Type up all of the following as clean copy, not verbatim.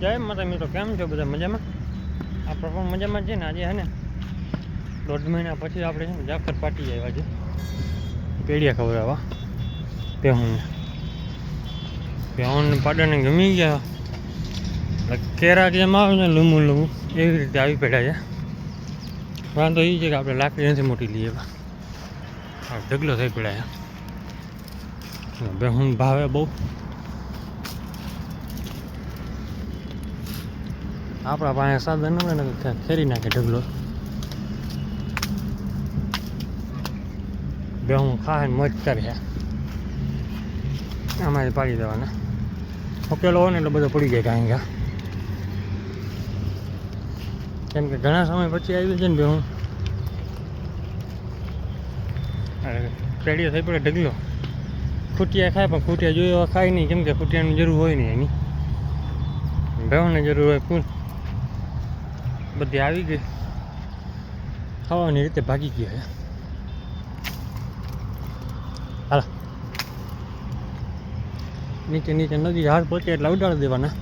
જય માતા મિત્રો, કેમ છો બધા? મજામાં? આપણે પણ મજામાં છે ને. આજે હે ને 1.5 મહિના પછી આપણે છે ને જાફર પાટી આવ્યા છે પેડિયા ખવડાવવા પહેણને પાડાને ગમી ગયા. કેરા જેમ આવે ને લૂમું લૂમું એવી રીતે આવી પડ્યા છે. વાંધો એ છે કે આપણે લાકડી નથી મોટી લઈએ, ઢગલો થઈ પડ્યા છે. બેહું ભાવે બહુ. આપણા પાસે સાધન હોય ને ખેરી નાખે ઢગલો. બેહું ખાય ને મોજ કરે. આમાંથી પાડી દેવાના. ઓકેલો હોય ને એટલે બધો પડી જાય કાંઈ ઘા. કેમ કે ઘણા સમય પછી આવી છે ને બેહું પેડીઓ થઈ પડે ઢગલો. ખૂટિયા ખાય પણ ખૂટિયા જોઈ એવા ખાય નહીં, કેમ કે ખૂટિયાની જરૂર હોય નહીં એની. બેહુંને જરૂર હોય ફૂલ. બધી આવી ગઈ, ખાવાની રીતે ભાગી ગયા છે. હાલો નીચે નીચે નદી હાથ પહોંચે એટલે ઉડાડી દેવાના,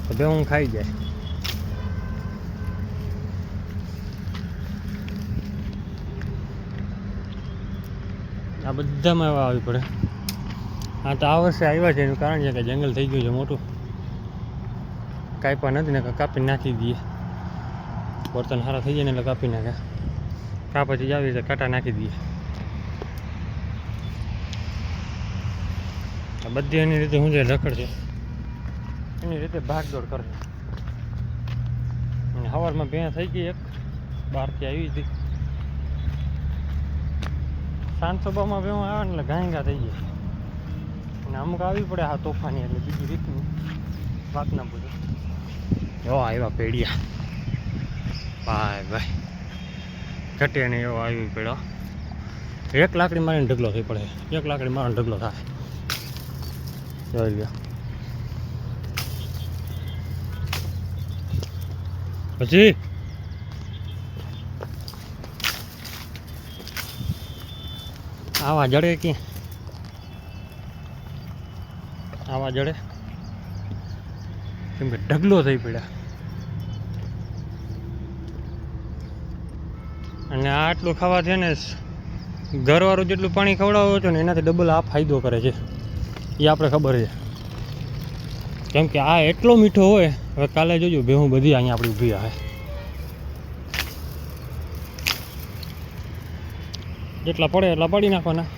તો બેહું ખાઈ જાય. આ બધામાં એવા આવી પડે. હા તો આ વર્ષે આવ્યા છે એનું કારણ છે કે જંગલ થઈ ગયું છે મોટું. કાપ્યા નથી ને કાપી નાખી દઈએ. બર્તન સારા થઈ જાય ને એટલે કાપી નાખ્યા. પછી આવી રીતે કાંટા નાખી દઈએ. બધી એની રીતે હું જે રખડ છે એની રીતે ભાગદોડ કરે. સવારમાં ભેં થઈ ગઈ એક બહારથી આવી હતી. સાંજ સભામાં ભેં આવે ને એટલે ગાયંગા થઈ જાય. અને અમુક આવી પડે હા તોફાની, એટલે બીજી રીતની વાત ના પૂછે. એવો આવ્યા પેડિયા ભાઈ ઘટે ને એવો આવી પડ્યો. એક લાકડી મારીને ઢગલો થઈ પડે. એક લાકડી મારીને ઢગલો થાય. જોઈ લ્યો. પછી આવા જડે ક્યાં? આવા જડે કેમ કે ઢગલો થઈ પડ્યા. અને આટલું ખાવાથી ને ઘરવાળું જેટલું પાણી ખવડાવો છો ને એનાથી ડબલ આ ફાયદો કરે છે, એ આપણે ખબર છે. કેમ કે આ એટલો મીઠો હોય. હવે કાલે જોજો ભેહું બધી અહીંયા આપણી ઊભી આવે. જેટલા પડે એટલા પાડી નાખવાના.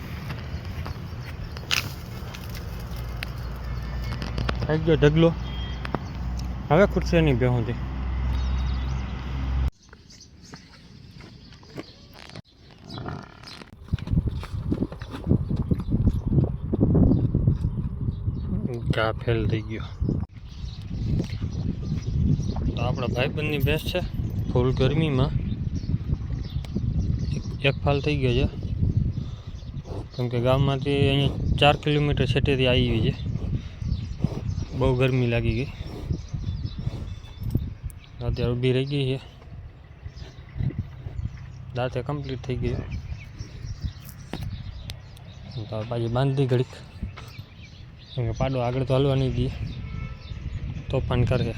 થઈ ગયો ઢગલો. હવે ખૂટશે નહીં ભેહુંથી. ચા ફેલ થઈ ગયો. તો આપણા ભાઈબંધની ભેંસ છે, ફૂલ ગરમીમાં એક ફાલ થઈ ગયો છે. કેમ કે ગામમાંથી અહીંયા 4 કિલોમીટર છેટેથી આવી છે. બહુ ગરમી લાગી ગઈ. અત્યારે ઊભી રહી ગઈ છે. દાંતે કમ્પ્લીટ થઈ ગઈ. તો પાછી બાંધી ઘડીક. કેમ કે પાડો આગળ તો હલવા નહીં દે, તોફાન કરે.